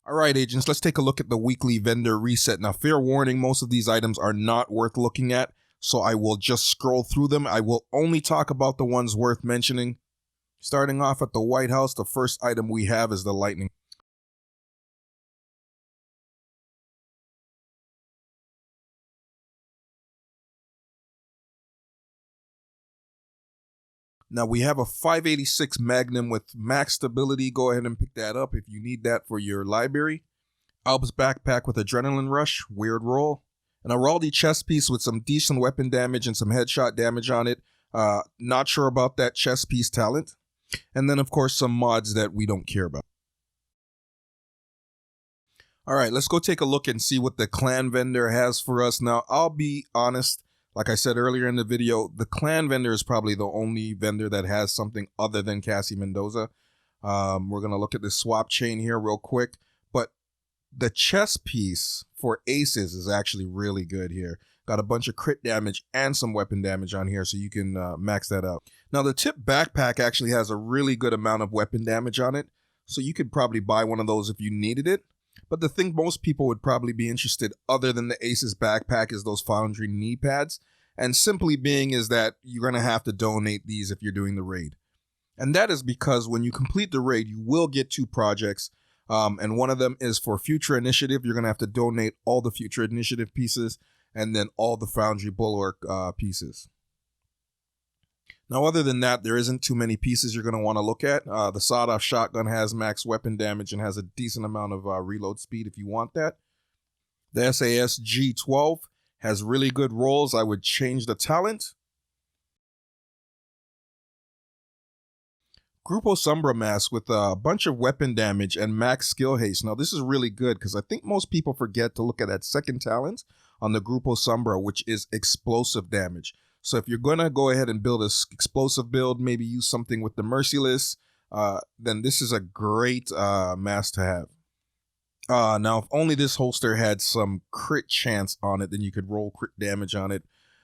All right, agents, let's take a look at the weekly vendor reset. Now, fair warning, most of these items are not worth looking at, so I will just scroll through them. I will only talk about the ones worth mentioning. Starting off at the White House, the first item we have is the lightning. Now we have a 586 Magnum with max stability. Go ahead and pick that up if you need that for your library. Alb's backpack with adrenaline rush, weird roll. An Araldi chest piece with some decent weapon damage and some headshot damage on it. Not sure about that chest piece talent. And then of course some mods that we don't care about. All right, let's go take a look and see what the Klan Vendor has for us. Now, I'll be honest. Like I said earlier in the video, the Klan Vendor is probably the only vendor that has something other than Cassie Mendoza. We're going to look at this swap chain here real quick. But the chest piece for aces is actually really good here. Got a bunch of crit damage and some weapon damage on here, so you can max that out. Now, the tip backpack actually has a really good amount of weapon damage on it, so you could probably buy one of those if you needed it. But the thing most people would probably be interested other than the Aces backpack is those Foundry Kneepads. And simply being is that you're going to have to donate these if you're doing the raid. And that is because when you complete the raid, you will get 2 projects. And one of them is for Future Initiative. You're going to have to donate all the Future Initiative pieces and then all the Foundry Bulwark pieces. Now, other than that, there isn't too many pieces you're going to want to look at. The sawed-off shotgun has max weapon damage and has a decent amount of reload speed if you want that. The SAS G12 has really good rolls. I would change the talent. Grupo Sombra mask with a bunch of weapon damage and max skill haste. Now, this is really good because I think most people forget to look at that second talent on the Grupo Sombra, which is explosive damage. So if you're going to go ahead and build an explosive build, maybe use something with the Merciless, then this is a great mask to have. Now, if only this holster had some crit chance on it, then you could roll crit damage on it,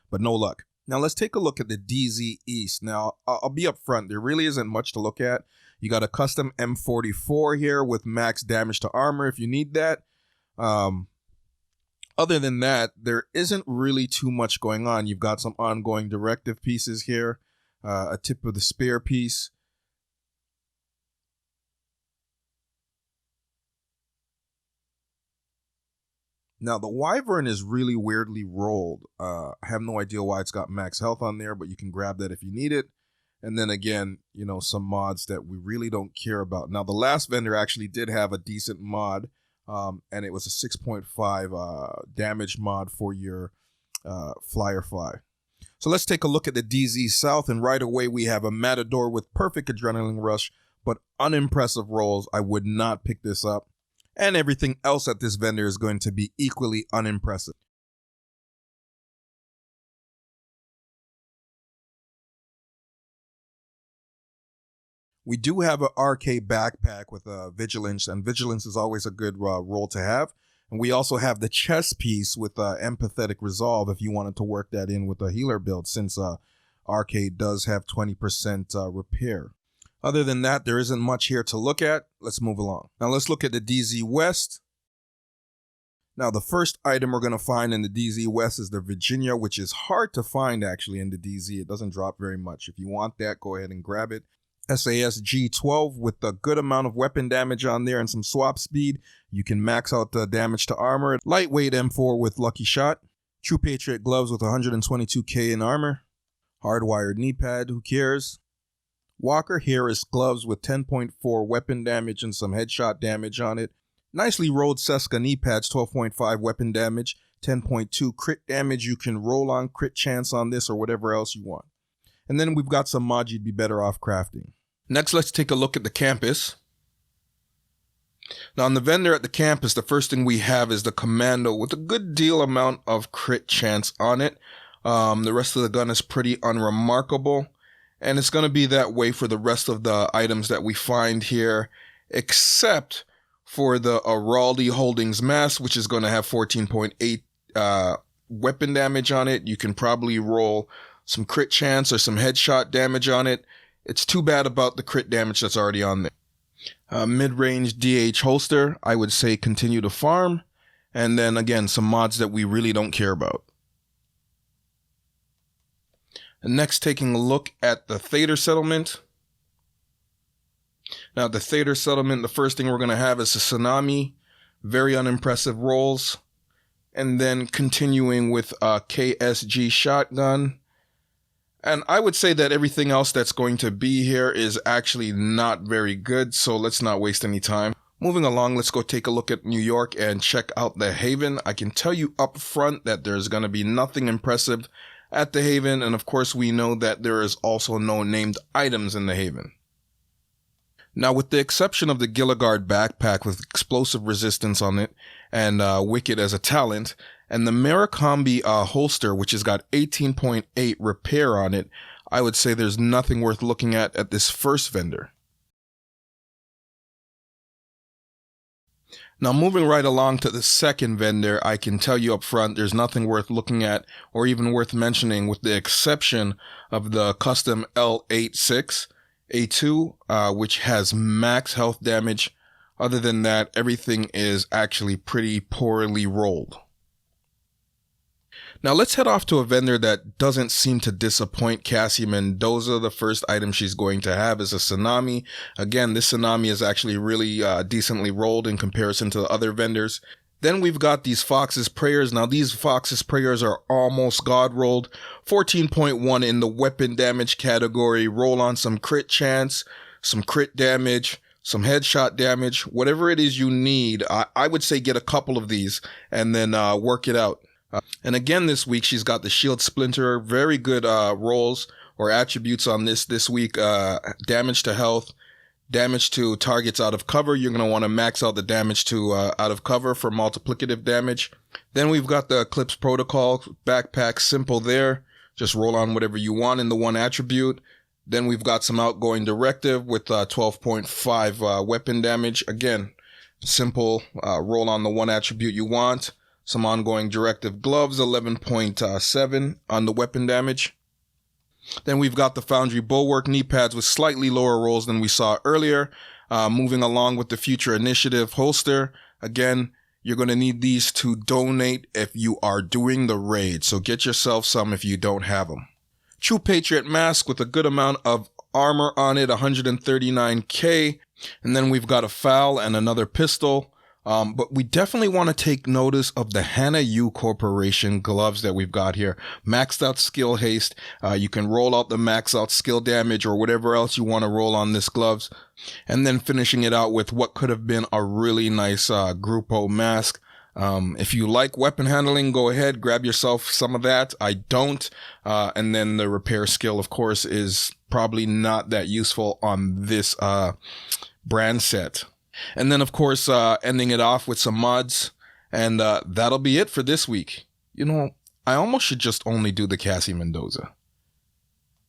but no luck. Now, let's take a look at the DZ East. Now, I'll be upfront. There really isn't much to look at. You got a custom M44 here with max damage to armor if you need that. Other than that, there isn't really too much going on. You've got some ongoing directive pieces here, a tip of the spear piece. Now, the Wyvern is really weirdly rolled. I have no idea why it's got max health on there, but you can grab that if you need it. And then again, you know, some mods that we really don't care about. Now, the last vendor actually did have a decent mod. And it was a 6.5 damage mod for your Flyer Fly. So let's take a look at the DZ South, and right away we have a Matador with perfect adrenaline rush, but unimpressive rolls. I would not pick this up. And everything else at this vendor is going to be equally unimpressive. We do have an RK backpack with Vigilance, and Vigilance is always a good role to have. And we also have the chest piece with Empathetic Resolve if you wanted to work that in with a healer build, since RK does have 20% repair. Other than that, there isn't much here to look at. Let's move along. Now let's look at the DZ West. Now the first item we're going to find in the DZ West is the Virginia, which is hard to find actually in the DZ. It doesn't drop very much. If you want that, go ahead and grab it. SAS G12 with a good amount of weapon damage on there and some swap speed. You can max out the damage to armor. Lightweight M4 with Lucky Shot. True Patriot gloves with 122k in armor. Hardwired knee pad, who cares? Walker Harris gloves with 10.4 weapon damage and some headshot damage on it. Nicely rolled Seska knee pads, 12.5 weapon damage, 10.2 crit damage. You can roll on crit chance on this or whatever else you want. And then we've got some mods you'd be better off crafting. Next, let's take a look at the campus. Now, on the vendor at the campus, the first thing we have is the Commando with a good deal amount of crit chance on it. The rest of the gun is pretty unremarkable. And it's going to be that way for the rest of the items that we find here, except for the Araldi Holdings mask, which is going to have 14.8 weapon damage on it. You can probably roll some crit chance or some headshot damage on it. It's too bad about the crit damage that's already on there. Mid-range DH holster, I would say continue to farm. And then again, some mods that we really don't care about. And next, taking a look at the Thader settlement. Now, the Thader settlement, the first thing we're going to have is a Tsunami. Very unimpressive rolls. And then continuing with a KSG shotgun. And I would say that everything else that's going to be here is actually not very good, so let's not waste any time. Moving along, let's go take a look at New York and check out the Haven. I can tell you up front that there's going to be nothing impressive at the Haven, and of course we know that there is also no named items in the Haven. Now, with the exception of the Gilligard backpack with explosive resistance on it and Wicked as a talent, and the Mirakombi holster, which has got 18.8 repair on it, I would say there's nothing worth looking at this first vendor. Now, moving right along to the second vendor, I can tell you up front, there's nothing worth looking at or even worth mentioning with the exception of the custom L86 A2, which has max health damage. Other than that, everything is actually pretty poorly rolled. Now let's head off to a vendor that doesn't seem to disappoint Cassie Mendoza. The first item she's going to have is a Tsunami. Again, this Tsunami is actually really decently rolled in comparison to the other vendors. Then we've got these Fox's Prayers. Now these Fox's Prayers are almost God rolled. 14.1 in the weapon damage category. Roll on some crit chance, some crit damage, some headshot damage. Whatever it is you need, I would say get a couple of these and then work it out. And again this week she's got the Shield Splinter. Very good rolls or attributes on this week. Damage to health, damage to targets out of cover. You're going to want to max out the damage to out of cover for multiplicative damage. Then we've got the Eclipse Protocol backpack. Simple there. Just roll on whatever you want in the one attribute. Then we've got some Outgoing Directive with 12.5 weapon damage. Again, simple. Roll on the one attribute you want. Some Ongoing Directive Gloves, 11.7 on the weapon damage. Then we've got the Foundry Bulwark Kneepads with slightly lower rolls than we saw earlier. Moving along with the Future Initiative holster. Again, you're going to need these to donate if you are doing the raid. So get yourself some if you don't have them. True Patriot Mask with a good amount of armor on it, 139k. And then we've got a FAL and another pistol. But we definitely want to take notice of the Hana U Corporation gloves that we've got here. Maxed out skill haste. You can roll out the max out skill damage or whatever else you want to roll on this gloves. And then finishing it out with what could have been a really nice Grupo mask. If you like weapon handling, go ahead, grab yourself some of that. I don't. And then the repair skill, of course, is probably not that useful on this brand set. And then, of course, ending it off with some mods. And that'll be it for this week. You know, I almost should just only do the Cassie Mendoza.